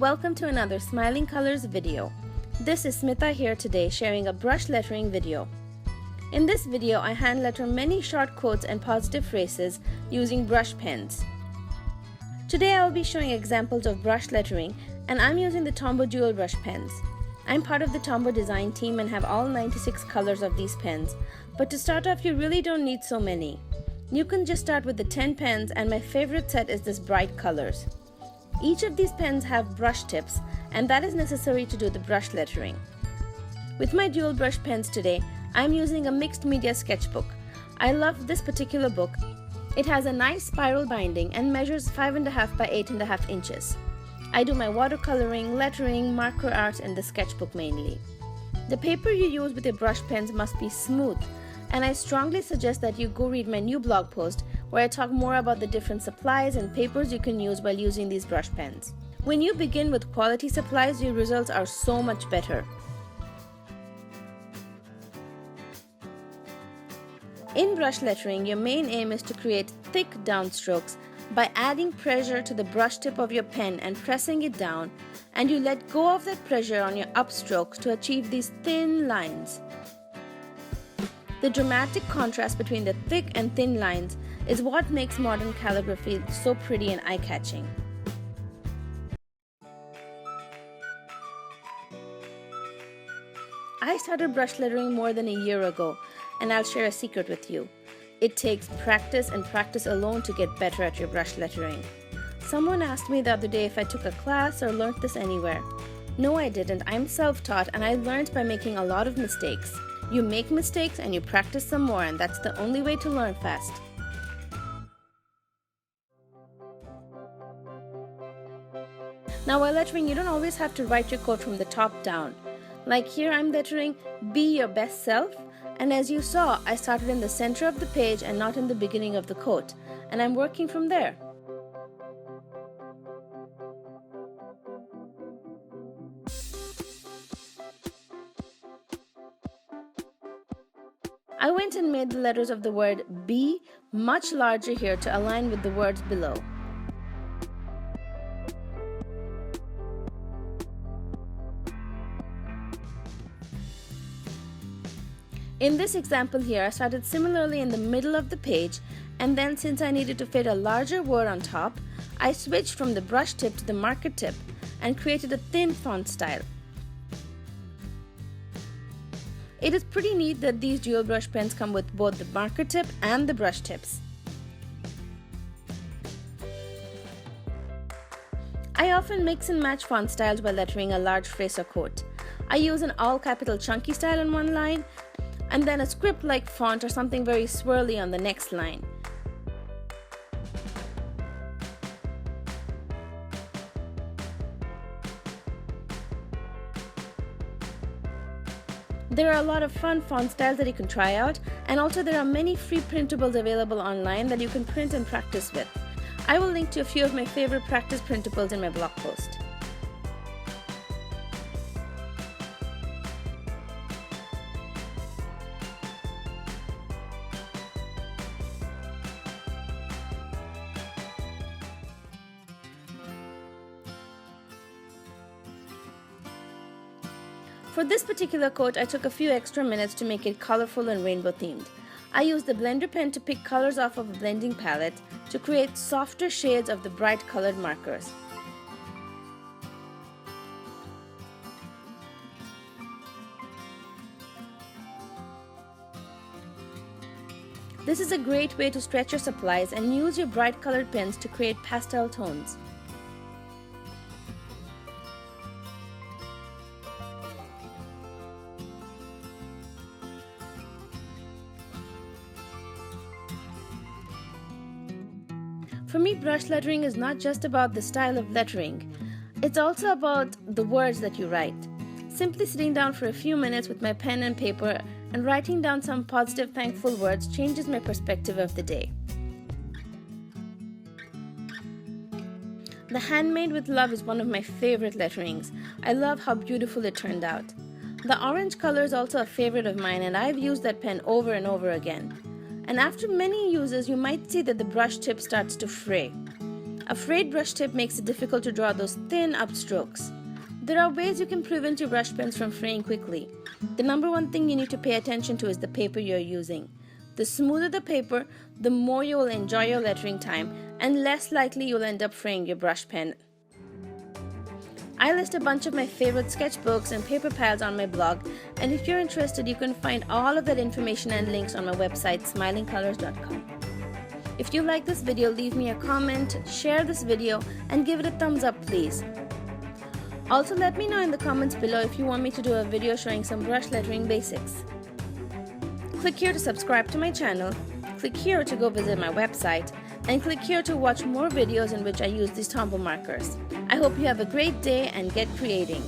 Welcome to another Smiling Colors video. This is Smita here today sharing a brush lettering video. In this video, I hand letter many short quotes and positive phrases using brush pens. Today I will be showing examples of brush lettering and I'm using the Tombow Dual Brush Pens. I'm part of the Tombow design team and have all 96 colors of these pens, but to start off you really don't need so many. You can just start with the 10 pens and my favorite set is this bright colors. Each of these pens have brush tips and that is necessary to do the brush lettering. With my dual brush pens today, I'm using a mixed media sketchbook. I love this particular book. It has a nice spiral binding and measures 5.5 by 8.5 inches. I do my watercoloring, lettering, marker art in the sketchbook mainly. The paper you use with your brush pens must be smooth, and I strongly suggest that you go read my new blog post where I talk more about the different supplies and papers you can use while using these brush pens. When you begin with quality supplies, your results are so much better. In brush lettering, your main aim is to create thick downstrokes by adding pressure to the brush tip of your pen and pressing it down, and you let go of that pressure on your upstrokes to achieve these thin lines. The dramatic contrast between the thick and thin lines is what makes modern calligraphy so pretty and eye-catching. I started brush lettering more than a year ago, and I'll share a secret with you. It takes practice and practice alone to get better at your brush lettering. Someone asked me the other day if I took a class or learned this anywhere. No, I didn't. I'm self-taught and I learned by making a lot of mistakes. You make mistakes and you practice some more, and that's the only way to learn fast. Now while lettering, you don't always have to write your quote from the top down. Like here I'm lettering, "Be your best self," and as you saw, I started in the center of the page and not in the beginning of the quote, and I'm working from there. I went and made the letters of the word "be" much larger here to align with the words below. In this example here, I started similarly in the middle of the page, and then since I needed to fit a larger word on top, I switched from the brush tip to the marker tip and created a thin font style. It is pretty neat that these dual brush pens come with both the marker tip and the brush tips. I often mix and match font styles while lettering a large phrase or quote. I use an all capital chunky style on one line, and then a script-like font or something very swirly on the next line. There are a lot of fun font styles that you can try out, and also there are many free printables available online that you can print and practice with. I will link to a few of my favorite practice printables in my blog post. For this particular quote, I took a few extra minutes to make it colorful and rainbow themed. I used the blender pen to pick colors off of a blending palette to create softer shades of the bright colored markers. This is a great way to stretch your supplies and use your bright colored pens to create pastel tones. For me, brush lettering is not just about the style of lettering. It's also about the words that you write. Simply sitting down for a few minutes with my pen and paper and writing down some positive, thankful words changes my perspective of the day. The Handmade with Love is one of my favorite letterings. I love how beautiful it turned out. The orange color is also a favorite of mine, and I've used that pen over and over again. And after many uses, you might see that the brush tip starts to fray. A frayed brush tip makes it difficult to draw those thin upstrokes. There are ways you can prevent your brush pens from fraying quickly. The number one thing you need to pay attention to is the paper you're using. The smoother the paper, the more you will enjoy your lettering time and less likely you'll end up fraying your brush pen. I list a bunch of my favorite sketchbooks and paper piles on my blog, and if you're interested, you can find all of that information and links on my website, smilingcolors.com. If you like this video, leave me a comment, share this video, and give it a thumbs up, please. Also, let me know in the comments below if you want me to do a video showing some brush lettering basics. Click here to subscribe to my channel, click here to go visit my website, and click here to watch more videos in which I use these Tombow markers. I hope you have a great day and get creating.